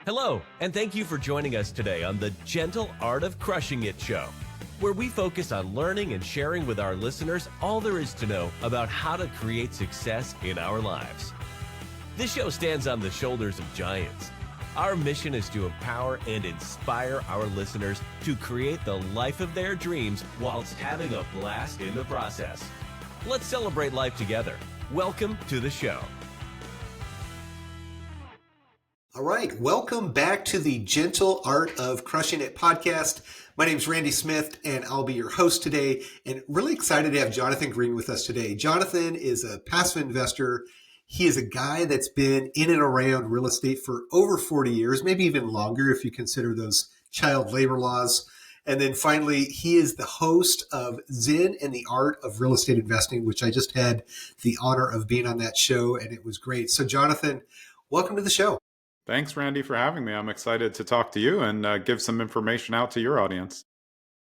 Hello, and thank you for joining us today on the Gentle Art of Crushing It show, where we focus on learning and sharing with our listeners all there is to know about how to create success in our lives. This show stands on the shoulders of giants. Our mission is to empower and inspire our listeners to create the life of their dreams whilst having a blast in the process. Let's celebrate life together. Welcome to the show. All right, welcome back to the Gentle Art of Crushing It podcast. My name is Randy Smith, and I'll be your host today. And really excited to have Jonathan Greene with us today. Jonathan is a passive investor. He is a guy that's been in and around real estate for over 40 years, maybe even longer if you consider those child labor laws. And then finally, he is the host of Zen and the Art of Real Estate Investing, which I just had the honor of being on that show, and it was great. So Jonathan, welcome to the show. Thanks, Randy, for having me. I'm excited to talk to you and give some information out to your audience.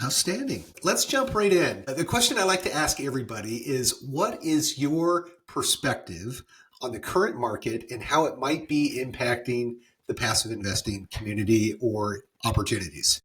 Outstanding. Let's jump right in. The question I like to ask everybody is, what is your perspective on the current market and how it might be impacting the passive investing community or opportunities?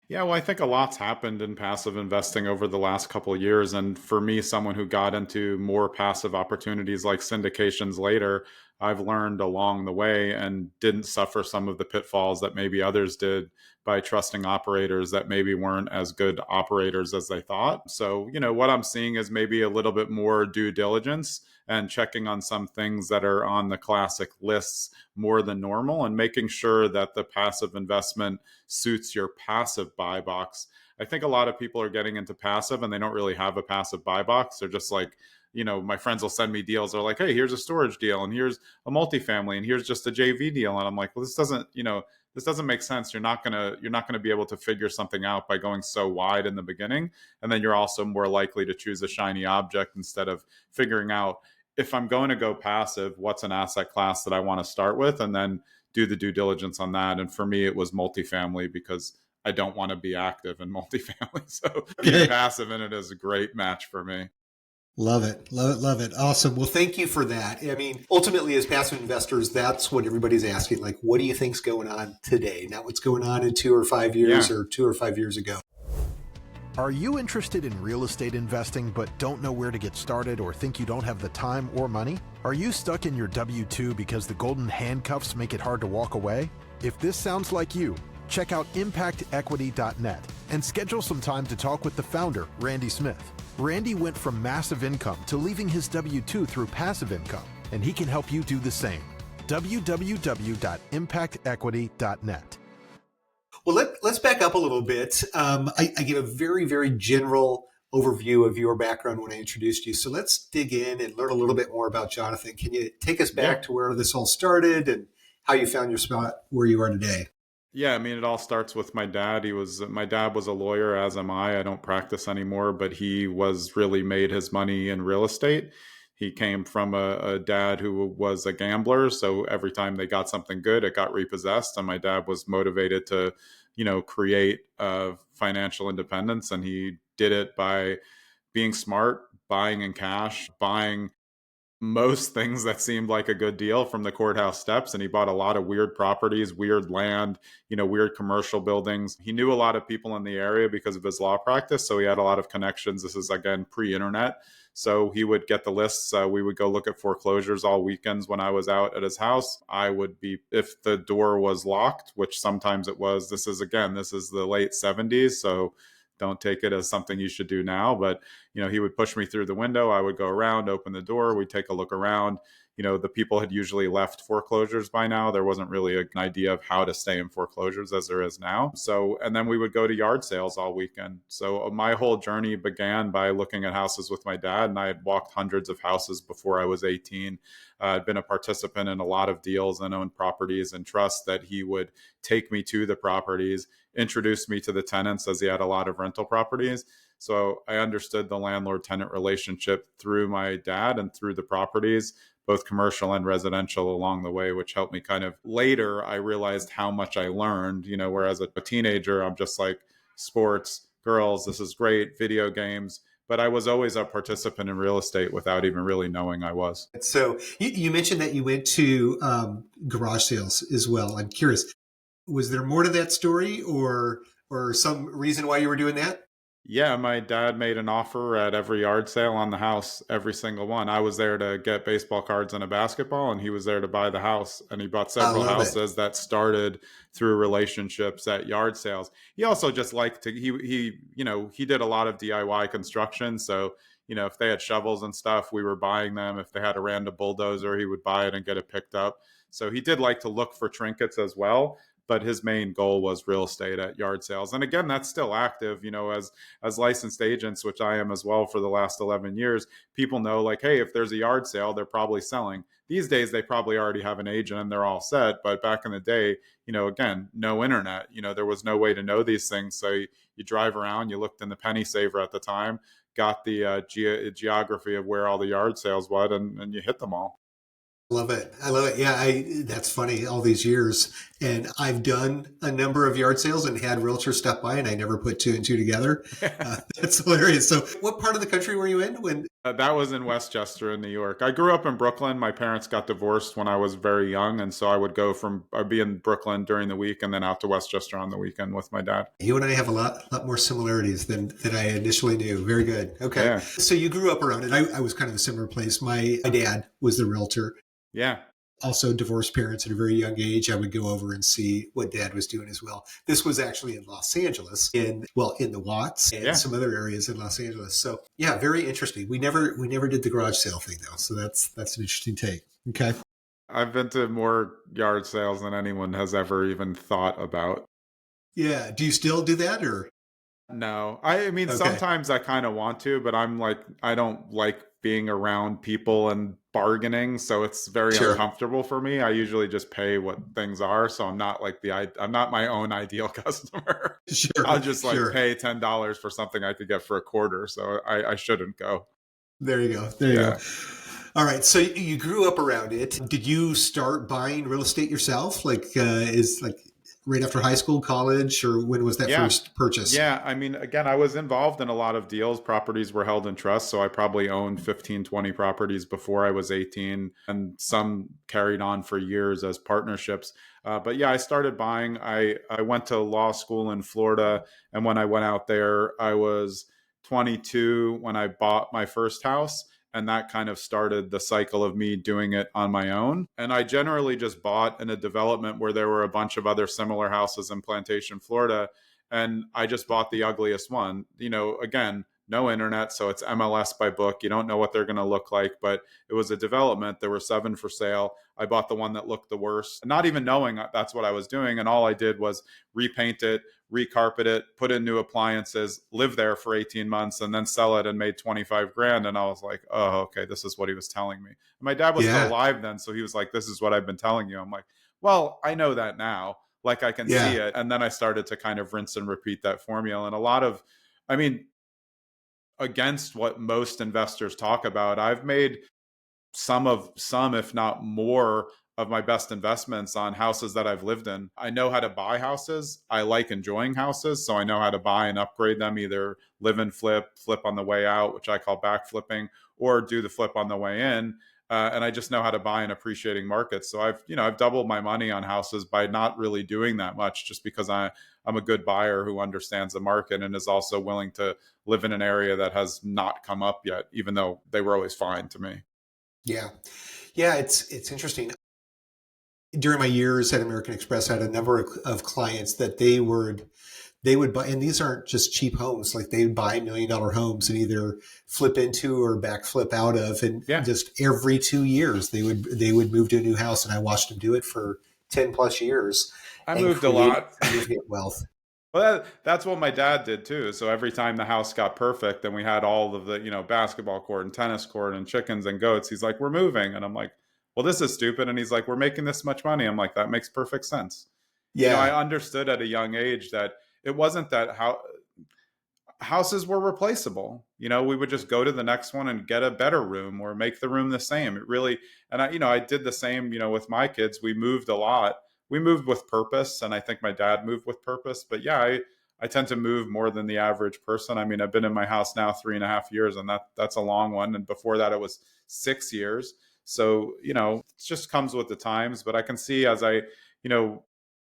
Yeah, well, I think a lot's happened in passive investing over the last couple of years. And for me, someone who got into more passive opportunities like syndications later, I've learned along the way and didn't suffer some of the pitfalls that maybe others did by trusting operators that maybe weren't as good operators as they thought. So, what I'm seeing is maybe a little bit more due diligence and checking on some things that are on the classic lists more than normal and making sure that the passive investment suits your passive buy box. I think a lot of people are getting into passive and they don't really have a passive buy box. They're just like, my friends will send me deals. They're like, hey, here's a storage deal and here's a multifamily and here's just a JV deal. And I'm like, well, this doesn't make sense. You're not gonna be able to figure something out by going so wide in the beginning. And then you're also more likely to choose a shiny object instead of figuring out, if I'm going to go passive, what's an asset class that I want to start with, and then do the due diligence on that. And for me, it was multifamily because I don't want to be active in multifamily. So being passive in it is a great match for me. Love it. Love it. Love it. Awesome. Well, thank you for that. I mean, ultimately, as passive investors, that's what everybody's asking. Like, what do you think's going on today? Not what's going on in 2 or 5 years or 2 or 5 years ago. Are you interested in real estate investing but don't know where to get started or think you don't have the time or money? Are you stuck in your W-2 because the golden handcuffs make it hard to walk away? If this sounds like you, check out impactequity.net and schedule some time to talk with the founder, Randy Smith. Randy went from massive income to leaving his W-2 through passive income, and he can help you do the same. www.impactequity.net. Well, let's back up a little bit. I gave a very, very general overview of your background when I introduced you. So let's dig in and learn a little bit more about Jonathan. Can you take us back to where this all started and how you found your spot where you are today? Yeah, I mean, it all starts with my dad. My dad was a lawyer, as am I. I don't practice anymore, but he was really made his money in real estate. He came from a dad who was a gambler. So every time they got something good, it got repossessed. And my dad was motivated to, create financial independence. And he did it by being smart, buying in cash, buying most things that seemed like a good deal from the courthouse steps. And he bought a lot of weird properties, weird land, weird commercial buildings. He knew a lot of people in the area because of his law practice. So he had a lot of connections. This is, again, pre-internet. So he would get the lists. We would go look at foreclosures all weekends when I was out at his house. I would be, if the door was locked, which sometimes it was, this is the late 70s. So don't take it as something you should do now. But, he would push me through the window. I would go around, open the door. We'd take a look around. The people had usually left foreclosures by now. There wasn't really an idea of how to stay in foreclosures as there is now. So, and then we would go to yard sales all weekend. So my whole journey began by looking at houses with my dad. And I had walked hundreds of houses before I was 18. I'd been a participant in a lot of deals and owned properties and trust that he would take me to the properties, introduce me to the tenants as he had a lot of rental properties. So I understood the landlord-tenant relationship through my dad and through the properties, both commercial and residential along the way, which helped me kind of later. I realized how much I learned, whereas a teenager, I'm just like sports, girls, this is great, video games. But I was always a participant in real estate without even really knowing I was. So you mentioned that you went to garage sales as well. I'm curious, Was there more to that story, or some reason why you were doing that? Yeah, my dad made an offer at every yard sale on the house, every single one. I was there to get baseball cards and a basketball, and he was there to buy the house. And he bought I several love it. houses that started through relationships at yard sales. He also just liked to he did a lot of DIY construction. So, if they had shovels and stuff, we were buying them. If they had a random bulldozer, he would buy it and get it picked up. So he did like to look for trinkets as well, but his main goal was real estate at yard sales. And again, that's still active, as licensed agents, which I am as well for the last 11 years. People know, like, hey, if there's a yard sale, they're probably selling. These days, they probably already have an agent and they're all set. But back in the day, again, no internet, there was no way to know these things. So you drive around, you looked in the penny saver at the time, got the geography of where all the yard sales was, and you hit them all. Love it. I love it. Yeah, that's funny, all these years. And I've done a number of yard sales and had realtors stop by, and I never put two and two together. That's hilarious. So what part of the country were you in when? That was in Westchester in New York. I grew up in Brooklyn. My parents got divorced when I was very young. And so I'd be in Brooklyn during the week and then out to Westchester on the weekend with my dad. You and I have a lot more similarities than I initially knew. Very good. Okay. Yeah. So you grew up around it. I was kind of a similar place. My dad was the realtor. Yeah. Also divorced parents at a very young age. I would go over and see what dad was doing as well. This was actually in Los Angeles, in the Watts and some other areas in Los Angeles. So yeah, very interesting. We never did the garage sale thing though. So that's an interesting take. Okay. I've been to more yard sales than anyone has ever even thought about. Yeah. Do you still do that, or? No, I mean, sometimes I kind of want to, but I'm like, I don't like being around people and bargaining. So it's very uncomfortable for me. I usually just pay what things are. So I'm not like I'm not my own ideal customer. I'll just pay $10 for something I could get for a quarter. So I shouldn't go. There you go. There you go. All right. So you grew up around it. Did you start buying real estate yourself? Right after high school, college, or when was that first purchase? Yeah. I mean, again, I was involved in a lot of deals. Properties were held in trust. So I probably owned 15, 20 properties before I was 18, and some carried on for years as partnerships. But yeah, I started buying. I went to law school in Florida. And when I went out there, I was 22 when I bought my first house. And that kind of started the cycle of me doing it on my own. And I generally just bought in a development where there were a bunch of other similar houses in Plantation, Florida. And I just bought the ugliest one. Again, no internet. So it's MLS by book. You don't know what they're going to look like, but it was a development. There were 7 for sale. I bought the one that looked the worst, not even knowing that's what I was doing. And all I did was repaint it, recarpet it, put in new appliances, live there for 18 months, and then sell it and made 25 grand. And I was like, oh, okay, this is what he was telling me. And my dad was still alive then. So he was like, this is what I've been telling you. I'm like, well, I know that now. Like, I can see it. And then I started to kind of rinse and repeat that formula. And against what most investors talk about, I've made some, if not more, of my best investments on houses that I've lived in. I know how to buy houses. I like enjoying houses. So I know how to buy and upgrade them, either live and flip on the way out, which I call back flipping, or do the flip on the way in. And I just know how to buy in appreciating markets. So I've doubled my money on houses by not really doing that much, just because I'm a good buyer who understands the market and is also willing to live in an area that has not come up yet, even though they were always fine to me. Yeah. Yeah. It's interesting. During my years at American Express, I had a number of clients that they would buy, and these aren't just cheap homes. Like, they would buy $1 million homes and either flip into or backflip out of, and just every 2 years they would move to a new house, and I watched them do it for 10 plus years. I moved a lot. Significant wealth. Well, that's what my dad did too. So every time the house got perfect and we had all of the, basketball court and tennis court and chickens and goats, he's like, we're moving. And I'm like, well, this is stupid. And he's like, we're making this much money. I'm like, that makes perfect sense. Yeah. I understood at a young age that it wasn't that houses were replaceable. We would just go to the next one and get a better room or make the room the same. It really, and I did the same, with my kids. We moved a lot. We moved with purpose. And I think my dad moved with purpose, but yeah, I tend to move more than the average person. I mean, I've been in my house now 3.5 years, and that's a long one. And before that, it was 6 years. So, it just comes with the times. But I can see as I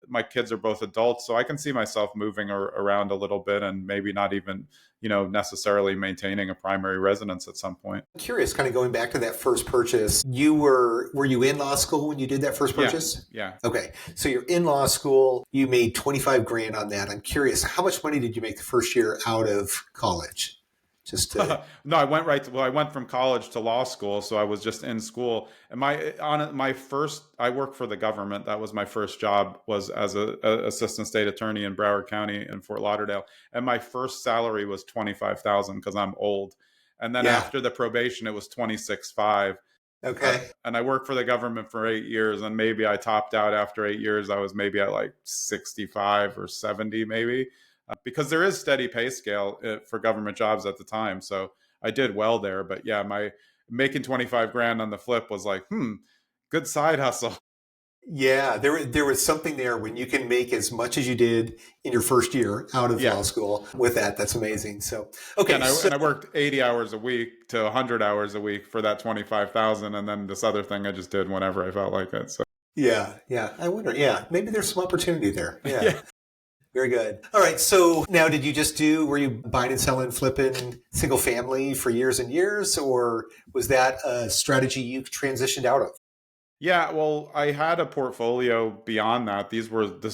my kids are both adults, so I can see myself moving around a little bit and maybe not even, necessarily maintaining a primary residence at some point. I'm curious, kind of going back to that first purchase, were you in law school when you did that first Yeah. purchase? Yeah. Okay. So you're in law school, you made 25 grand on that. I'm curious, how much money did you make the first year out of college? Just to, No, I went from college to law school, so I was just in school. And I worked for the government. That was my first job, was as a assistant state attorney in Broward County in Fort Lauderdale. And my first salary was 25,000 because I'm old. And then yeah. after the probation, it was 26.5. Okay. And I worked for the government for 8 years, and maybe I topped out after 8 years. I was maybe at like 65 or 70, maybe, because there is steady pay scale for government jobs at the time. So I did well there. But yeah, my making 25 grand on the flip was like, good side hustle. Yeah, there was something there when you can make as much as you did in your first year out of Yeah. law school with that. That's amazing. So, okay. And I worked 80 hours a week to 100 hours a week for that 25,000. And then this other thing I just did whenever I felt like it. So yeah. I wonder, maybe there's some opportunity there. Yeah. yeah. Very good. All right. So now were you buying and selling, flipping single family for years and years, or was that a strategy you transitioned out of? Yeah, well, I had a portfolio beyond that. This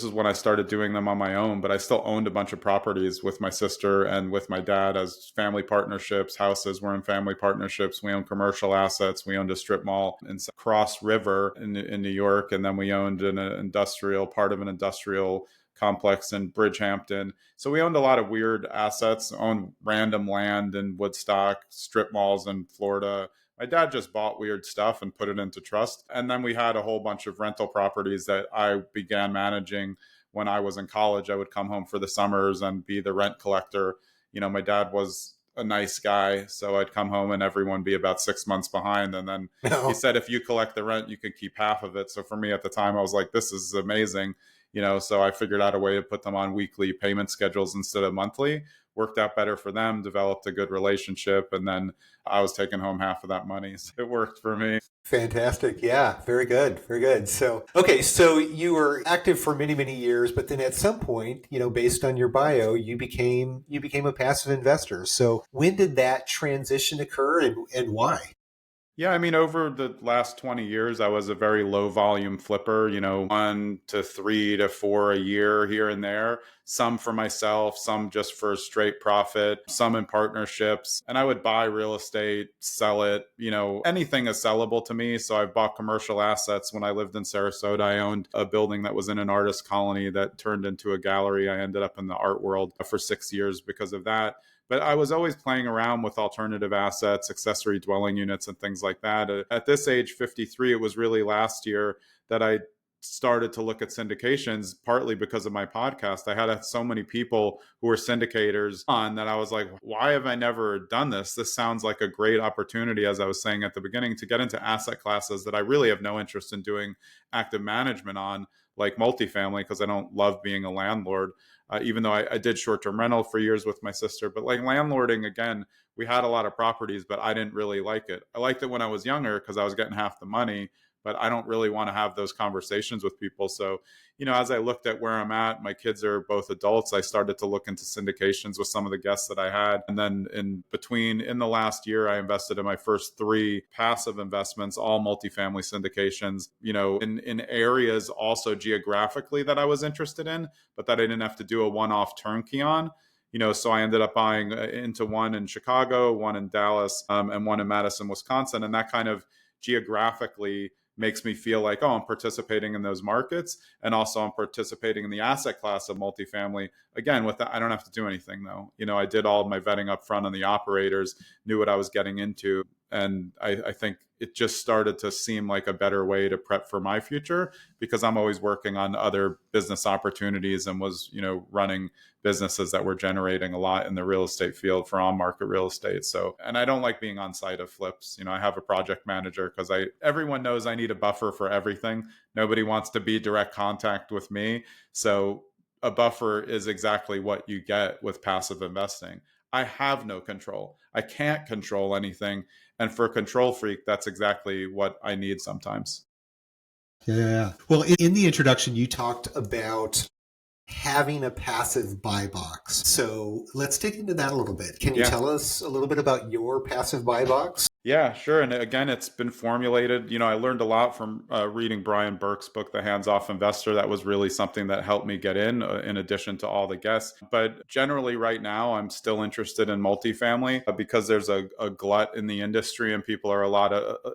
is when I started doing them on my own, but I still owned a bunch of properties with my sister and with my dad as family partnerships. Houses were in family partnerships. We owned commercial assets. We owned a strip mall in Cross River in New York, and then we owned part of an industrial complex in Bridgehampton. So we owned a lot of weird assets, owned random land in Woodstock, strip malls in Florida. My dad just bought weird stuff and put it into trust. And then we had a whole bunch of rental properties that I began managing when I was in college. I would come home for the summers and be the rent collector. My dad was a nice guy, so I'd come home and everyone be about 6 months behind. And then he said, if you collect the rent, you can keep half of it. So for me at the time, I was like, this is amazing. So I figured out a way to put them on weekly payment schedules instead of monthly. Worked out better for them, developed a good relationship, and then I was taking home half of that money. So it worked for me. Fantastic. Yeah, very good. Very good. So, okay, so you were active for many, many years, but then at some point, based on your bio, you became a passive investor. So when did that transition occur and why? Yeah, I mean, over the last 20 years, I was a very low volume flipper, 1 to 3 to 4 a year here and there, some for myself, some just for straight profit, some in partnerships. And I would buy real estate, sell it, anything is sellable to me. So I've bought commercial assets. When I lived in Sarasota, I owned a building that was in an artist colony that turned into a gallery. I ended up in the art world for 6 years because of that. But I was always playing around with alternative assets, accessory dwelling units, and things like that. At this age, 53, it was really last year that I started to look at syndications, partly because of my podcast. I had so many people who were syndicators on that I was like, why have I never done this? This sounds like a great opportunity, as I was saying at the beginning, to get into asset classes that I really have no interest in doing active management on, like multifamily, because I don't love being a landlord. Even though I did short-term rental for years with my sister. But like landlording, again, we had a lot of properties, but I didn't really like it. I liked it when I was younger because I was getting half the money, but I don't really want to have those conversations with people. So, as I looked at where I'm at, my kids are both adults. I started to look into syndications with some of the guests that I had. And then in the last year, I invested in my first 3 passive investments, all multifamily syndications, in areas also geographically that I was interested in, but that I didn't have to do a one-off turnkey on. So I ended up buying into one in Chicago, one in Dallas, and one in Madison, Wisconsin. And that kind of geographically makes me feel like, I'm participating in those markets. And also I'm participating in the asset class of multifamily. Again, with that, I don't have to do anything though. I did all of my vetting up front on the operators, knew what I was getting into. And I think it just started to seem like a better way to prep for my future, because I'm always working on other business opportunities and was, running businesses that were generating a lot in the real estate field for on-market real estate. So, and I don't like being on site of flips. I have a project manager because everyone knows I need a buffer for everything. Nobody wants to be direct contact with me. So a buffer is exactly what you get with passive investing. I have no control. I can't control anything. And for a control freak, that's exactly what I need sometimes. Yeah. Well, in the introduction, you talked about having a passive buy box. So let's dig into that a little bit. Can you Yeah. tell us a little bit about your passive buy box? Yeah, sure. And again, it's been formulated. I learned a lot from reading Brian Burke's book, The Hands-Off Investor. That was really something that helped me get in addition to all the guests. But generally, right now, I'm still interested in multifamily because there's a glut in the industry and people are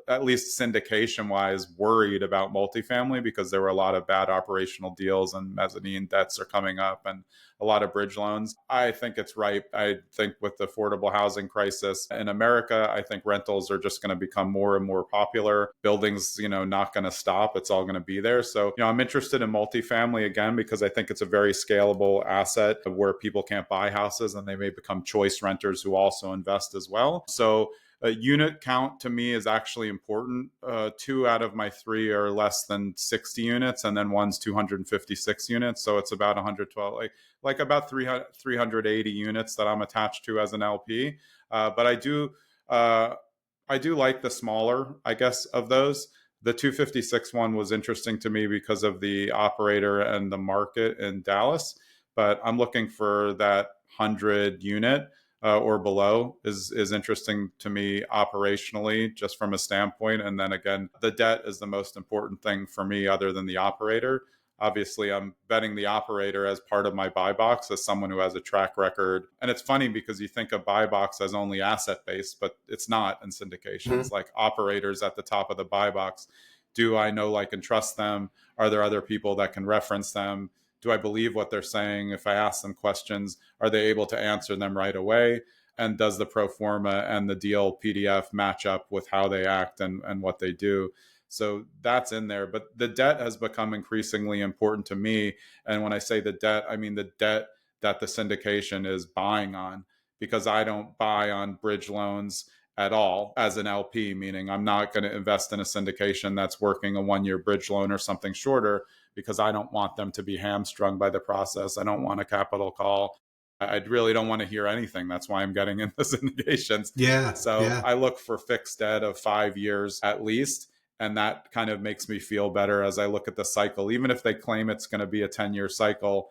at least syndication-wise, worried about multifamily because there were a lot of bad operational deals and mezzanine debts are coming up and a lot of bridge loans. I think it's ripe. I think with the affordable housing crisis in America, I think rentals are just going to become more and more popular. Buildings, not going to stop. It's all going to be there. So, I'm interested in multifamily again because I think it's a very scalable asset where people can't buy houses and they may become choice renters who also invest as well. So a unit count to me is actually important. 2 out of my 3 are less than 60 units, and then one's 256 units. So it's about 112, like about 380 units that I'm attached to as an LP. But I do like the smaller, I guess, of those. The 256 one was interesting to me because of the operator and the market in Dallas. But I'm looking for that 100 unit or below is interesting to me operationally, just from a standpoint. And then again, the debt is the most important thing for me other than the operator. Obviously, I'm betting the operator as part of my buy box as someone who has a track record. And it's funny because you think of buy box as only asset based, but it's not in syndications. Like operators at the top of the buy box. Do I know, like, and trust them? Are there other people that can reference them? Do I believe what they're saying? If I ask them questions, are they able to answer them right away? And does the pro forma and the deal PDF match up with how they act and what they do? So that's in there. But the debt has become increasingly important to me. And when I say the debt, I mean the debt that the syndication is buying on, because I don't buy on bridge loans at all as an LP, meaning I'm not going to invest in a syndication that's working a 1-year bridge loan or something shorter because I don't want them to be hamstrung by the process. I don't want a capital call. I really don't want to hear anything. That's why I'm getting into syndications. Yeah. So Yeah. I look for fixed debt of 5 years at least. And that kind of makes me feel better as I look at the cycle. Even if they claim it's going to be a 10-year cycle,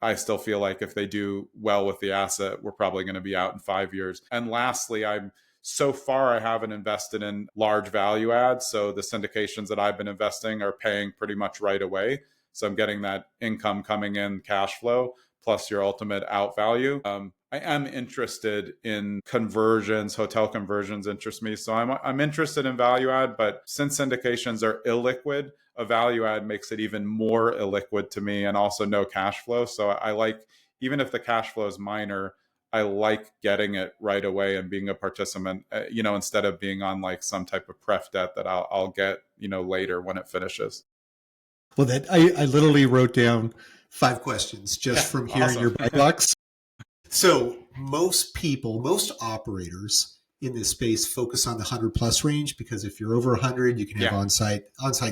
I still feel like if they do well with the asset, we're probably going to be out in 5 years. And lastly, so far, I haven't invested in large value adds. So the syndications that I've been investing are paying pretty much right away. So I'm getting that income coming in, cash flow, plus your ultimate out value. I am interested in conversions. Hotel conversions interest me. So I'm interested in value add, but since syndications are illiquid, a value add makes it even more illiquid to me, and also no cash flow. So I like, even if the cash flow is minor, I like getting it right away and being a participant, instead of being on like some type of pref debt that I'll get, later when it finishes. Well, I literally wrote down 5 questions just from hearing Awesome. your buy box. So most operators in this space focus on the 100 plus range, because if you're over 100, you can have on-site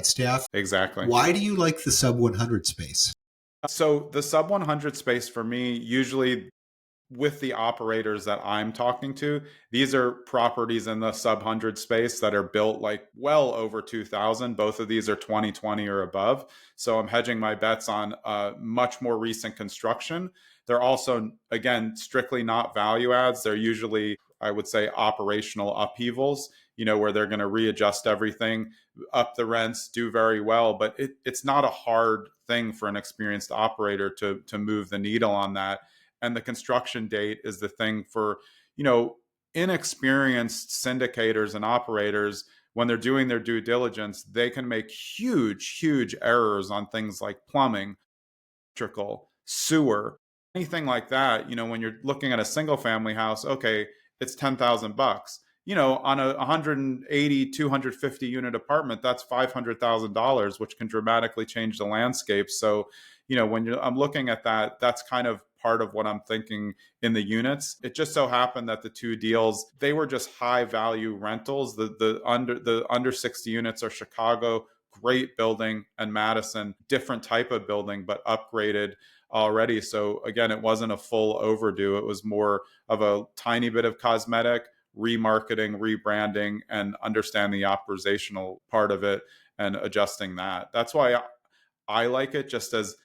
staff. Exactly. Why do you like the sub 100 space? So the sub 100 space for me, usually with the operators that I'm talking to, these are properties in the sub 100 space that are built like well over 2000. Both of these are 2020 or above. So I'm hedging my bets on much more recent construction. They're also, again, strictly not value adds. They're usually, I would say, operational upheavals, where they're going to readjust everything, up the rents, do very well. But it's not a hard thing for an experienced operator to move the needle on that. And the construction date is the thing for, inexperienced syndicators and operators. When they're doing their due diligence, they can make huge, huge errors on things like plumbing, electrical, sewer, anything like that. When you're looking at a single family house, okay, it's $10,000. On a 180, 250 unit apartment, that's $500,000, which can dramatically change the landscape. So, when I'm looking at that, that's kind of part of what I'm thinking in the units. It just so happened that the 2 deals, they were just high value rentals. The under 60 units are Chicago, great building, and Madison, different type of building, but upgraded already. So again, it wasn't a full overdue. It was more of a tiny bit of cosmetic, remarketing, rebranding, and understand the operational part of it. and adjusting that. That's why I like it, just as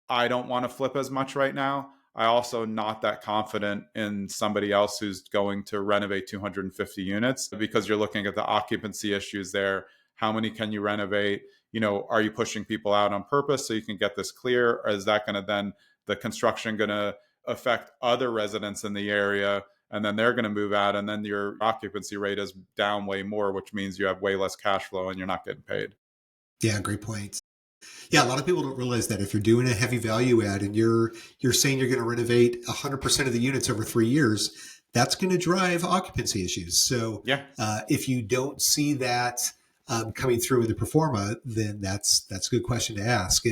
I don't want to flip as much right now. I also not that confident in somebody else who's going to renovate 250 units, because you're looking at the occupancy issues there. How many can you renovate? Are you pushing people out on purpose so you can get this clear? Or is that going to then, the construction going to affect other residents in the area, and then they're going to move out, and then your occupancy rate is down way more, which means you have way less cash flow and you're not getting paid. Yeah, great points. Yeah, a lot of people don't realize that if you're doing a heavy value add and you're saying you're going to renovate 100% of the units over 3 years, that's going to drive occupancy issues. So Yeah. If you don't see that coming through in the pro forma, then that's a good question to ask.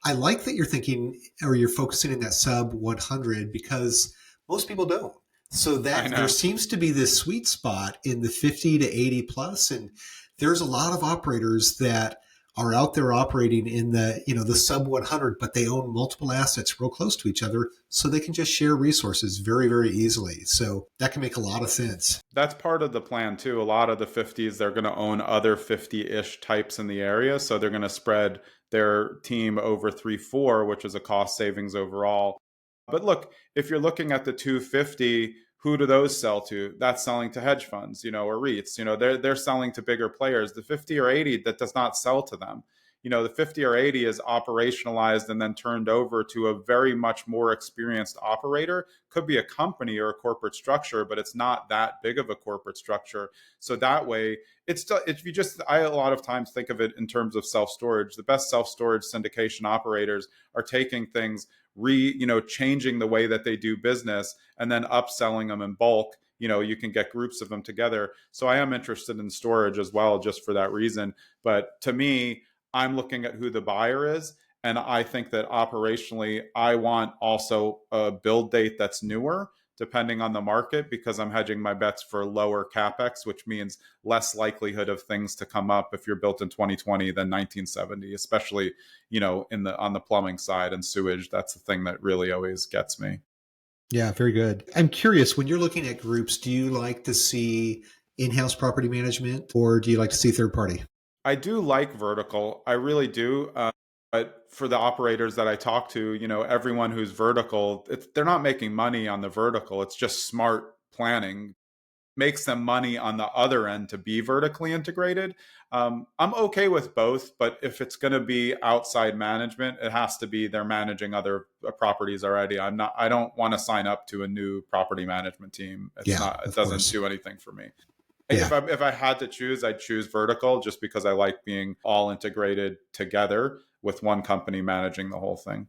I like that you're thinking, or you're focusing in that sub 100, because most people don't. So that there seems to be this sweet spot in the 50 to 80 plus, and there's a lot of operators that are out there operating in the sub 100, but they own multiple assets real close to each other, so they can just share resources very, very easily. So that can make a lot of sense. That's part of the plan too. A lot of the 50s, they're going to own other 50-ish types in the area. So they're going to spread their team over 3-4, which is a cost savings overall. But look, if you're looking at the 250, who do those sell to? That's selling to hedge funds, or REITs. They're selling to bigger players. The 50 or 80, that does not sell to them. The 50 or 80 is operationalized and then turned over to a very much more experienced operator. Could be a company or a corporate structure, but it's not that big of a corporate structure. So that way, it's still, I a lot of times think of it in terms of self-storage. The best self-storage syndication operators are taking things, changing the way that they do business, and then upselling them in bulk. You can get groups of them together. So I am interested in storage as well, just for that reason. But to me, I'm looking at who the buyer is. And I think that operationally, I want also a build date that's newer, depending on the market, because I'm hedging my bets for lower CapEx, which means less likelihood of things to come up if you're built in 2020 than 1970, especially, on the plumbing side and sewage. That's the thing that really always gets me. Yeah, very good. I'm curious, when you're looking at groups, do you like to see in-house property management, or do you like to see third party? I do like vertical. I really do. But for the operators that I talk to, everyone who's vertical, they're not making money on the vertical. It's just smart planning. Makes them money on the other end to be vertically integrated. I'm okay with both, but if it's going to be outside management, it has to be they're managing other properties already. I don't want to sign up to a new property management team. It doesn't do anything for me. Yeah. If I had to choose, I'd choose vertical, just because I like being all integrated together with one company managing the whole thing.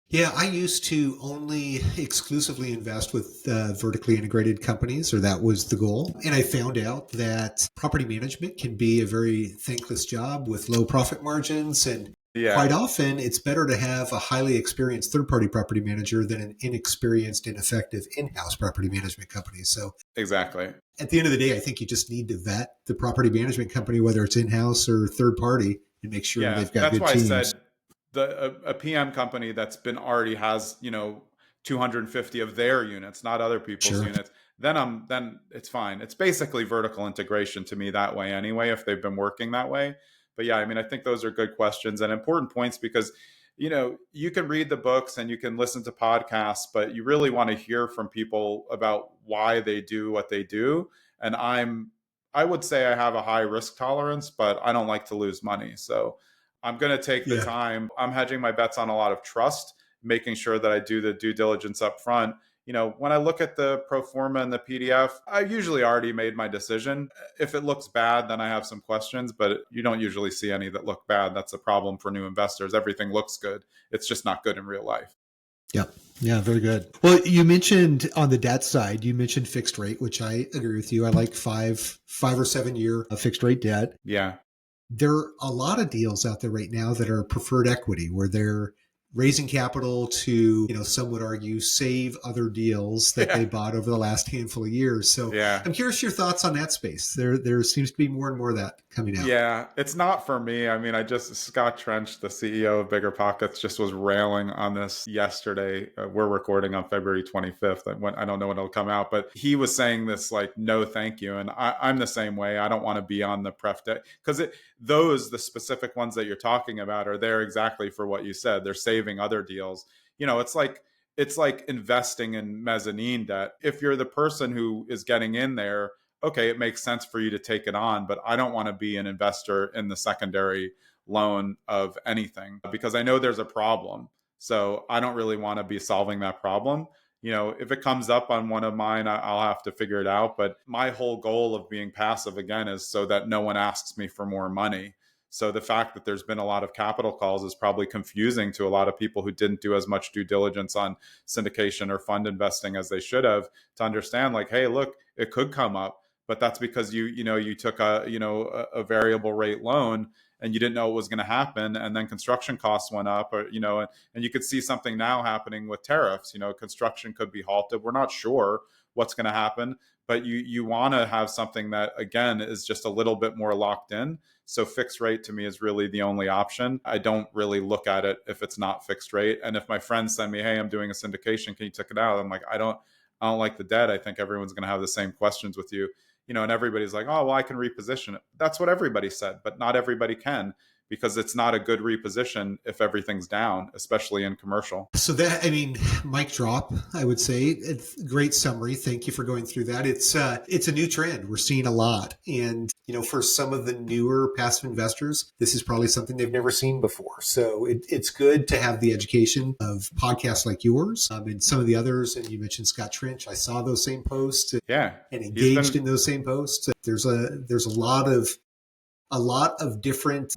Yeah, I used to only exclusively invest with vertically integrated companies, or that was the goal. And I found out that property management can be a very thankless job with low profit margins. And quite often, it's better to have a highly experienced third-party property manager than an inexperienced, ineffective in-house property management company. So exactly. At the end of the day, I think you just need to vet the property management company, whether it's in-house or third-party, and make sure they've got good teams. That's why I said a PM company that's already has 250 of their units, not other people's units, then it's fine. It's basically vertical integration to me that way anyway, if they've been working that way. But yeah, I think those are good questions and important points, because you can read the books and you can listen to podcasts, but you really want to hear from people about why they do what they do. And I would say I have a high risk tolerance, but I don't like to lose money. So I'm going to take the time. I'm hedging my bets on a lot of trust, making sure that I do the due diligence up front. When I look at the pro forma and the PDF, I usually already made my decision. If it looks bad, then I have some questions, but you don't usually see any that look bad. That's a problem for new investors. Everything looks good. It's just not good in real life. Yep. Yeah, very good. Well, you mentioned on the debt side, you mentioned fixed rate, which I agree with you. I like 5 or 7 year fixed rate debt. Yeah. There are a lot of deals out there right now that are preferred equity, where raising capital to, some would argue, save other deals that they bought over the last handful of years. So I'm curious your thoughts on that space. There seems to be more and more of that coming out. Yeah, it's not for me. I mean, Scott Trench, the CEO of Bigger Pockets, just was railing on this yesterday. We're recording on February 25th. I don't know when it'll come out, but he was saying this like, no, thank you. And I'm the same way. I don't want to be on the pref deck because the specific ones that you're talking about are there exactly for what you said. They're saving other deals. It's like investing in mezzanine debt. If you're the person who is getting in there, okay, it makes sense for you to take it on, but I don't want to be an investor in the secondary loan of anything because I know there's a problem. So I don't really want to be solving that problem. If it comes up on one of mine, I'll have to figure it out. But my whole goal of being passive again is so that no one asks me for more money. So the fact that there's been a lot of capital calls is probably confusing to a lot of people who didn't do as much due diligence on syndication or fund investing as they should have to understand like, hey, look, it could come up. But that's because you took a variable rate loan and you didn't know what was going to happen, and then construction costs went up, and you could see something now happening with tariffs. Construction could be halted. We're not sure what's going to happen, but you want to have something that again is just a little bit more locked in. So fixed rate to me is really the only option. I don't really look at it if it's not fixed rate. And if my friends send me, hey, I'm doing a syndication, can you take it out? I'm like, I don't like the debt. I think everyone's going to have the same questions with you. And everybody's like, oh, well, I can reposition it. That's what everybody said, but not everybody can because it's not a good reposition if everything's down, especially in commercial. So mic drop, I would say. It's a great summary. Thank you for going through that. It's a new trend. We're seeing a lot. And, for some of the newer passive investors, this is probably something they've never seen before. So it's good to have the education of podcasts like yours and some of the others. And you mentioned Scott Trench. I saw those same posts and engaged in those same posts. There's a lot of different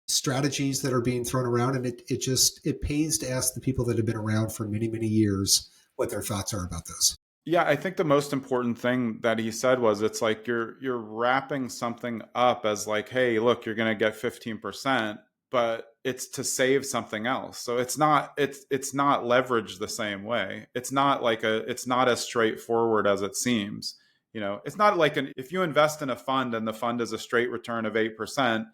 strategies that are being thrown around, and it pays to ask the people that have been around for many, many years what their thoughts are about those. Yeah, I think the most important thing that he said was it's like you're wrapping something up as like, hey, look, you're going to get 15%, but it's to save something else. So it's not leveraged the same way. It's not as straightforward as it seems. It's not like if you invest in a fund and the fund is a straight return of 8%,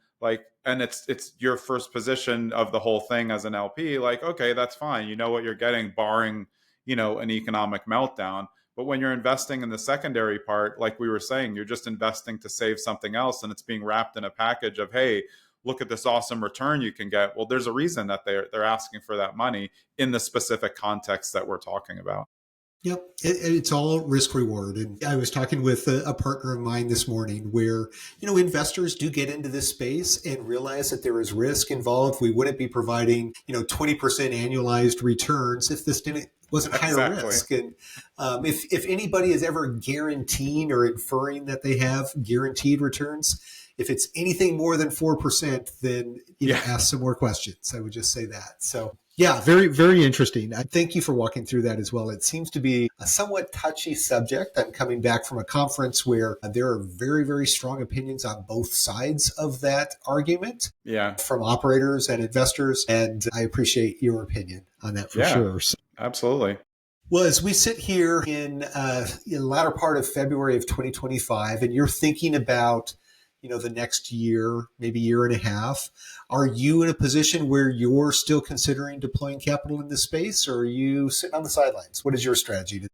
and it's your first position of the whole thing as an LP, like, okay, that's fine. You know what you're getting, barring, an economic meltdown. But when you're investing in the secondary part, like we were saying, you're just investing to save something else, and it's being wrapped in a package of, hey, look at this awesome return you can get. Well, there's a reason that they're asking for that money in the specific context that we're talking about. Yep. It's all risk reward. And I was talking with a partner of mine this morning where, investors do get into this space and realize that there is risk involved. We wouldn't be providing, 20% annualized returns if this wasn't higher risk. And if anybody is ever guaranteeing or inferring that they have guaranteed returns, if it's anything more than 4%, then ask some more questions. I would just say that. So yeah, very, very interesting. I thank you for walking through that as well. It seems to be a somewhat touchy subject. I'm coming back from a conference where there are very, very strong opinions on both sides of that argument from operators and investors. And I appreciate your opinion on that for sure. Absolutely. Well, as we sit here in the latter part of February of 2025, and you're thinking about the next year, maybe year and a half, are you in a position where you're still considering deploying capital in this space, or are you sitting on the sidelines? What is your strategy?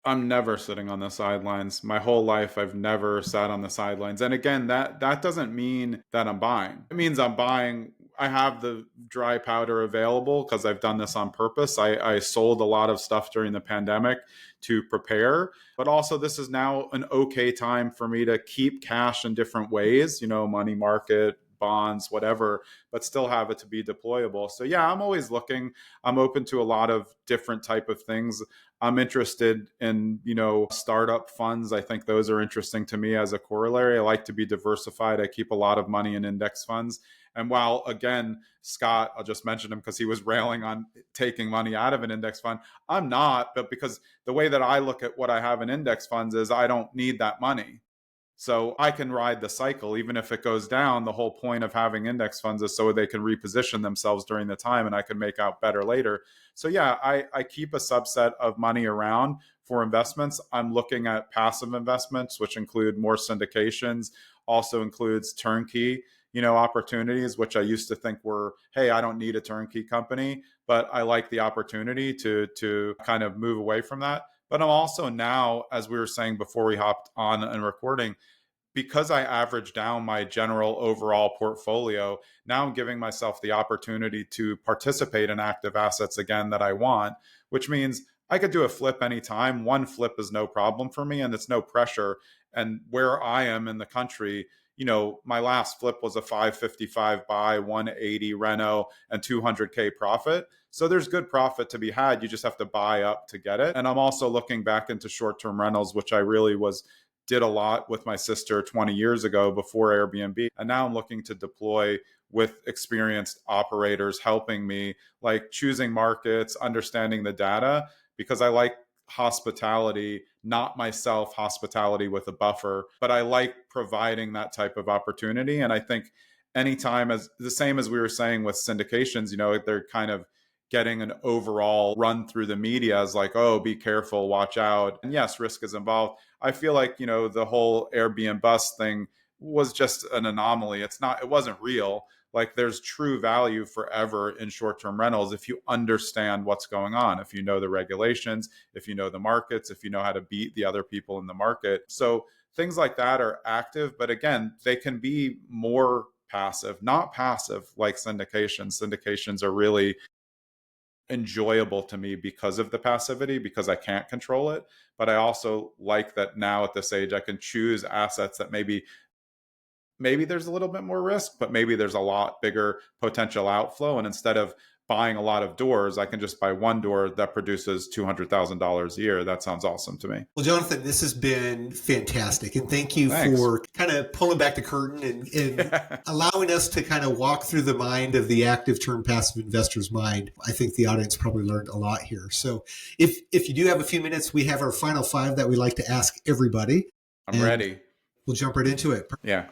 I'm never sitting on the sidelines. My whole life, I've never sat on the sidelines. And again, that doesn't mean that I'm buying. It means I'm buying. I have the dry powder available because I've done this on purpose. I sold a lot of stuff during the pandemic to prepare, but also this is now an okay time for me to keep cash in different ways, money market, bonds, whatever, but still have it to be deployable. So yeah, I'm always looking. I'm open to a lot of different type of things. I'm interested in, startup funds. I think those are interesting to me as a corollary. I like to be diversified. I keep a lot of money in index funds. And while, again, Scott, I'll just mention him because he was railing on taking money out of an index fund. I'm not, but because the way that I look at what I have in index funds is I don't need that money. So I can ride the cycle. Even if it goes down, the whole point of having index funds is so they can reposition themselves during the time and I can make out better later. So yeah, I keep a subset of money around for investments. I'm looking at passive investments, which include more syndications, also includes turnkey, opportunities, which I used to think were, hey, I don't need a turnkey company, but I like the opportunity to kind of move away from that. But I'm also now, as we were saying before we hopped on and recording, because I averaged down my general overall portfolio, now I'm giving myself the opportunity to participate in active assets again that I want, which means I could do a flip anytime. One flip is no problem for me and it's no pressure. And where I am in the country, my last flip was a 555 buy, 180 reno, and 200K profit. So there's good profit to be had. You just have to buy up to get it. And I'm also looking back into short-term rentals, which I really did a lot with my sister 20 years ago before Airbnb. And now I'm looking to deploy with experienced operators helping me, like choosing markets, understanding the data, because I like hospitality, not myself hospitality with a buffer, but I like providing that type of opportunity. And I think anytime, as the same as we were saying with syndications, they're kind of getting an overall run through the media as like, oh, be careful, watch out. And yes, risk is involved. I feel like, the whole Airbnb bust thing was just an anomaly. It wasn't real. Like there's true value forever in short-term rentals if you understand what's going on, if you know the regulations, if you know the markets, if you know how to beat the other people in the market. So things like that are active, but again, they can be more passive, not passive like syndications. Syndications are really enjoyable to me because of the passivity, because I can't control it. But I also like that now at this age, I can choose assets that maybe there's a little bit more risk, but maybe there's a lot bigger potential outflow. And instead of buying a lot of doors, I can just buy one door that produces $200,000 a year. That sounds awesome to me. Well, Jonathan, this has been fantastic. And thank you Thanks. for kind of pulling back the curtain and allowing us to kind of walk through the mind of the active turned passive investor's mind. I think the audience probably learned a lot here. So if you do have a few minutes, we have our final 5 that we like to ask everybody. I'm ready. We'll jump right into it. Yeah.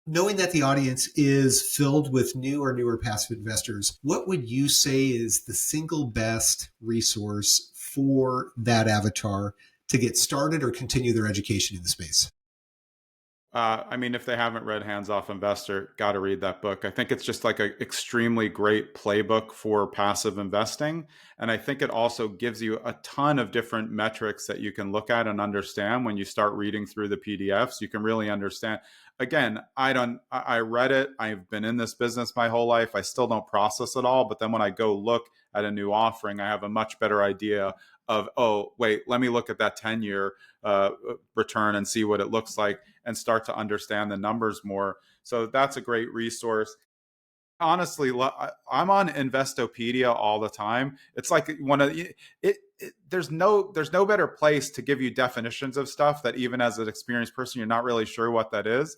Knowing that the audience is filled with new or newer passive investors, what would you say is the single best resource for that avatar to get started or continue their education in the space? If they haven't read Hands Off Investor, got to read that book. I think it's just like an extremely great playbook for passive investing. And I think it also gives you a ton of different metrics that you can look at and understand when you start reading through the PDFs. You can really understand. Again, I read it. I've been in this business my whole life. I still don't process it all. But then when I go look at a new offering, I have a much better idea of, oh, wait, let me look at that 10-year return and see what it looks like and start to understand the numbers more. So that's a great resource. Honestly, I'm on Investopedia all the time. It's like there's no better place to give you definitions of stuff that even as an experienced person, you're not really sure what that is.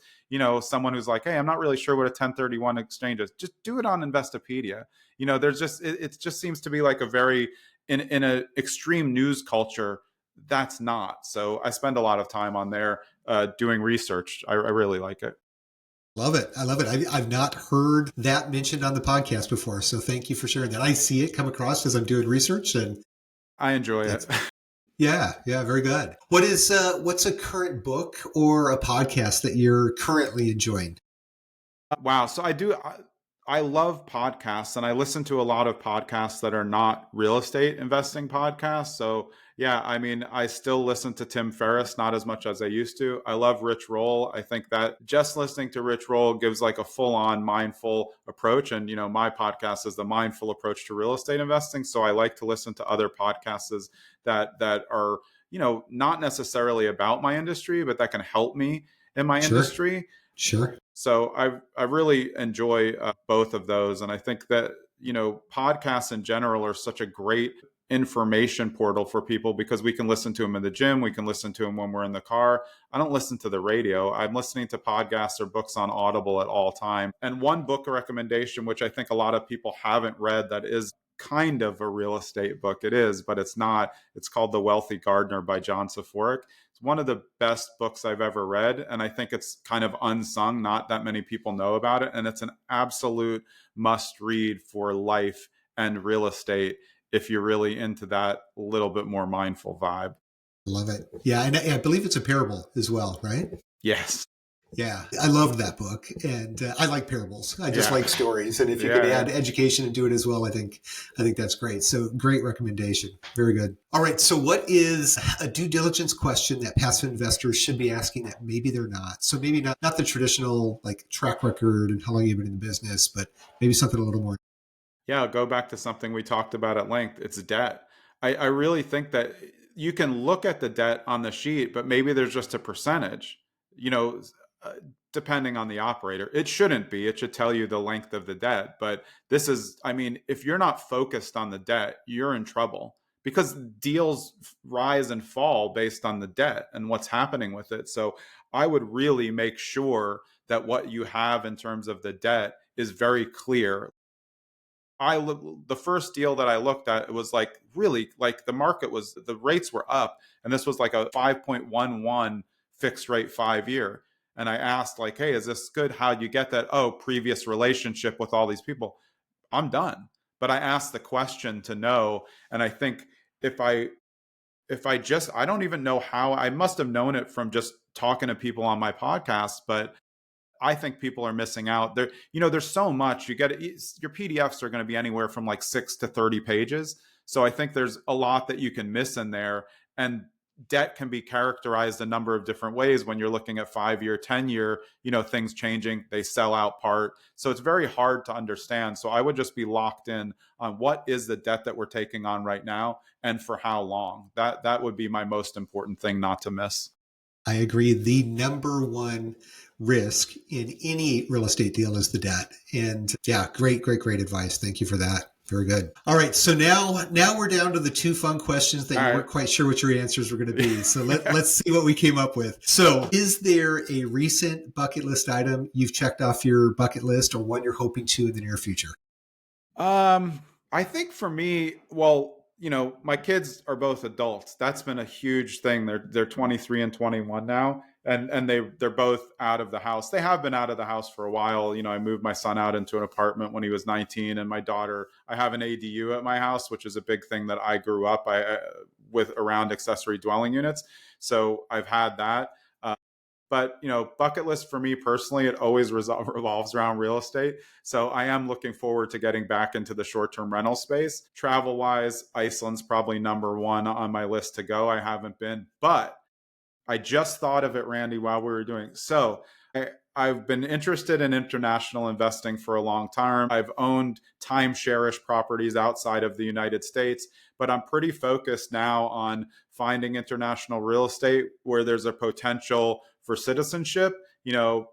Someone who's like, hey, I'm not really sure what a 1031 exchange is. Just do it on Investopedia. There's just, it just seems to be like a very, in an extreme news culture, that's not. So I spend a lot of time on there doing research. I really like it. Love it. I love it. I've not heard that mentioned on the podcast before. So thank you for sharing that. I see it come across as I'm doing research and I enjoy it. Yeah, very good. What's a current book or a podcast that you're currently enjoying? Wow. So I love podcasts and I listen to a lot of podcasts that are not real estate investing podcasts. So yeah, I still listen to Tim Ferriss, not as much as I used to. I love Rich Roll. I think that just listening to Rich Roll gives like a full-on mindful approach. And, my podcast is the mindful approach to real estate investing. So I like to listen to other podcasts that are, not necessarily about my industry, but that can help me in my industry. Sure. So I really enjoy both of those. And I think that, podcasts in general are such a great information portal for people because we can listen to them in the gym. We can listen to them when we're in the car. I don't listen to the radio. I'm listening to podcasts or books on Audible at all time. And one book recommendation, which I think a lot of people haven't read that is kind of a real estate book. It is, but it's not. It's called The Wealthy Gardener by John Saforic. It's one of the best books I've ever read. And I think it's kind of unsung. Not that many people know about it. And it's an absolute must read for life and real estate if you're really into that little bit more mindful vibe. Love it. Yeah. And I believe it's a parable as well, right? Yes. Yeah, I loved that book, and I like parables. I just like stories, and if you can add education and do it as well, I think that's great. So, great recommendation. Very good. All right. So, what is a due diligence question that passive investors should be asking that maybe they're not? So, maybe not the traditional like track record and how long you've been in the business, but maybe something a little more. Yeah, I'll go back to something we talked about at length. It's debt. I really think that you can look at the debt on the sheet, but maybe there's just a percentage. You know, depending on the operator. It shouldn't be. It should tell you the length of the debt. But this is, I mean, if you're not focused on the debt, you're in trouble because deals rise and fall based on the debt and what's happening with it. So I would really make sure that what you have in terms of the debt is very clear. The first deal that I looked at, it was like really like the rates were up, and this was like a 5.11 fixed rate 5 year. And I asked like, hey, is this good? How'd you get that? Oh, previous relationship with all these people. I'm done. But I asked the question to know. And I think if I I don't even know how. I must have known it from just talking to people on my podcast, but I think people are missing out. There's so much. Your PDFs are going to be anywhere from like 6 to 30 pages. So I think there's a lot that you can miss in there. And debt can be characterized a number of different ways when you're looking at 5-year, 10-year, things changing, they sell out part. So it's very hard to understand. So I would just be locked in on what is the debt that we're taking on right now and for how long. That would be my most important thing not to miss. I agree. The number one risk in any real estate deal is the debt. And yeah, great advice. Thank you for that. Very good. All right. So now we're down to the two fun questions that you weren't quite sure what your answers were going to be. So let's see what we came up with. So is there a recent bucket list item you've checked off your bucket list or one you're hoping to in the near future? I think for me, well, my kids are both adults. That's been a huge thing. They're 23 and 21 now, and they're both out of the house. They have been out of the house for a while. I moved my son out into an apartment when he was 19, and my daughter, I have an ADU at my house, which is a big thing that I grew up with around accessory dwelling units. So I've had that. But, bucket list for me personally, it always revolves around real estate. So I am looking forward to getting back into the short-term rental space. Travel-wise, Iceland's probably number one on my list to go. I haven't been, but I just thought of it, Randy, while we were doing. So I've been interested in international investing for a long time. I've owned timeshare-ish properties outside of the United States, but I'm pretty focused now on finding international real estate where there's a potential for citizenship,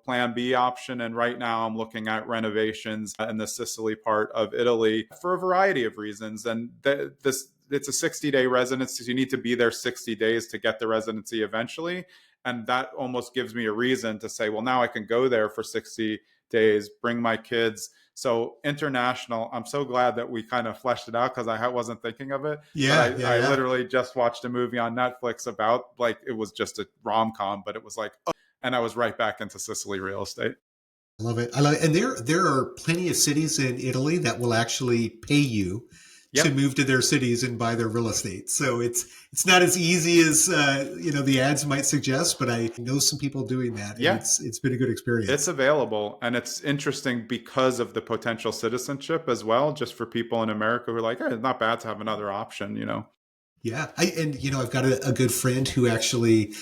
plan B option. And right now I'm looking at renovations in the Sicily part of Italy for a variety of reasons. And it's a 60-day residency. So you need to be there 60 days to get the residency eventually. And that almost gives me a reason to say, well, now I can go there for 60 days, bring my kids. So international, I'm so glad that we kind of fleshed it out because I wasn't thinking of it. I literally just watched a movie on Netflix about it was just a rom-com, but it was and I was right back into Sicily real estate. I love it. And there are plenty of cities in Italy that will actually pay you to move to their cities and buy their real estate. So it's not as easy as the ads might suggest, but I know some people doing that. And it's been a good experience. It's available, and it's interesting because of the potential citizenship as well. Just for people in America who are like, hey, it's not bad to have another option. Yeah, I've got a good friend who actually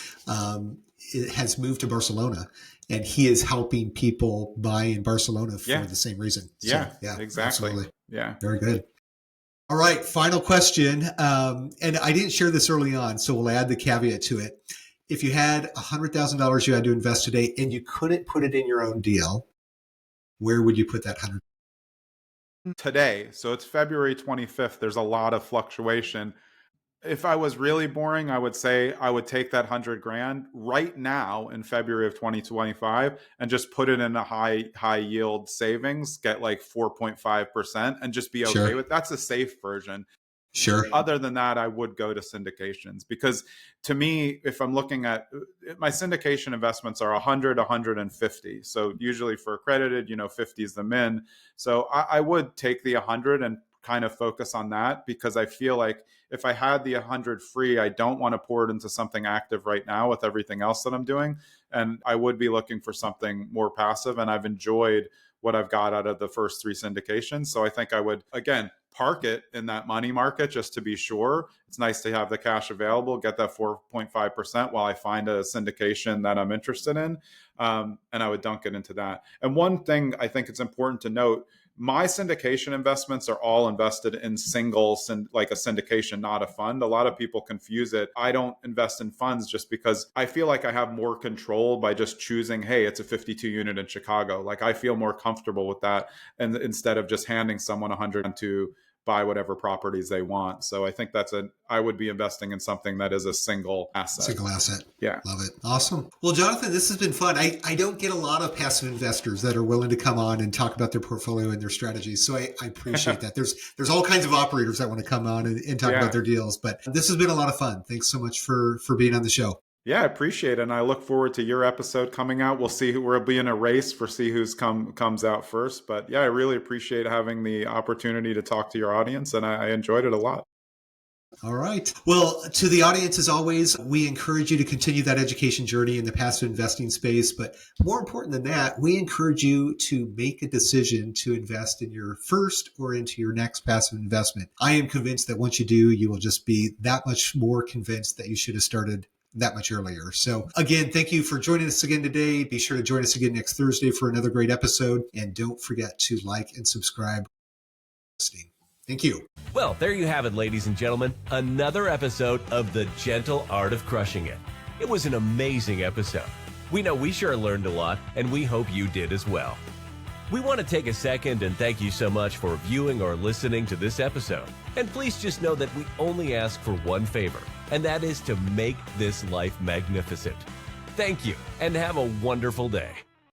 has moved to Barcelona. And he is helping people buy in Barcelona for the same reason. So, exactly. Absolutely. Yeah. Very good. All right, final question. And I didn't share this early on, so we'll add the caveat to it. If you had $100,000 you had to invest today and you couldn't put it in your own deal, where would you put that $100,000? Today, so it's February 25th. There's a lot of fluctuation. If I was really boring, I would say I would take that $100,000 right now in February of 2025 and just put it in a high yield savings, get 4.5% and just be okay with. That's a safe version. Sure. Other than that, I would go to syndications, because to me, if I'm looking at my syndication investments are 100, 150. So usually for accredited, 50 is the min. So I would take the 100 and kind of focus on that, because I feel like if I had the 100 free, I don't want to pour it into something active right now with everything else that I'm doing. And I would be looking for something more passive. And I've enjoyed what I've got out of the first 3 syndications. So I think I would, again, park it in that money market just to be sure. It's nice to have the cash available, get that 4.5% while I find a syndication that I'm interested in. And I would dunk it into that. And one thing I think it's important to note, my syndication investments are all invested in like a syndication, not a fund. A lot of people confuse it. I don't invest in funds just because I feel like I have more control by just choosing, hey, it's a 52 unit in Chicago. Like I feel more comfortable with that. And instead of just handing someone 100 to buy whatever properties they want. So I think I would be investing in something that is a single asset. Single asset. Yeah. Love it. Awesome. Well, Jonathan, this has been fun. I don't get a lot of passive investors that are willing to come on and talk about their portfolio and their strategies. So I appreciate that. There's all kinds of operators that want to come on and talk about their deals, but this has been a lot of fun. Thanks so much for being on the show. Yeah, I appreciate it. And I look forward to your episode coming out. We'll see we'll be in a race for who's comes out first. But yeah, I really appreciate having the opportunity to talk to your audience, and I enjoyed it a lot. All right. Well, to the audience, as always, we encourage you to continue that education journey in the passive investing space. But more important than that, we encourage you to make a decision to invest in your first or into your next passive investment. I am convinced that once you do, you will just be that much more convinced that you should have started that much earlier. So again, thank you for joining us again today. Be sure to join us again next Thursday for another great episode. And don't forget to like and subscribe. Thank you. Well, there you have it, ladies and gentlemen. Another episode of The Gentle Art of Crushing It. It was an amazing episode. We know we sure learned a lot, and we hope you did as well. We want to take a second and thank you so much for viewing or listening to this episode. And please just know that we only ask for one favor, and that is to make this life magnificent. Thank you, and have a wonderful day.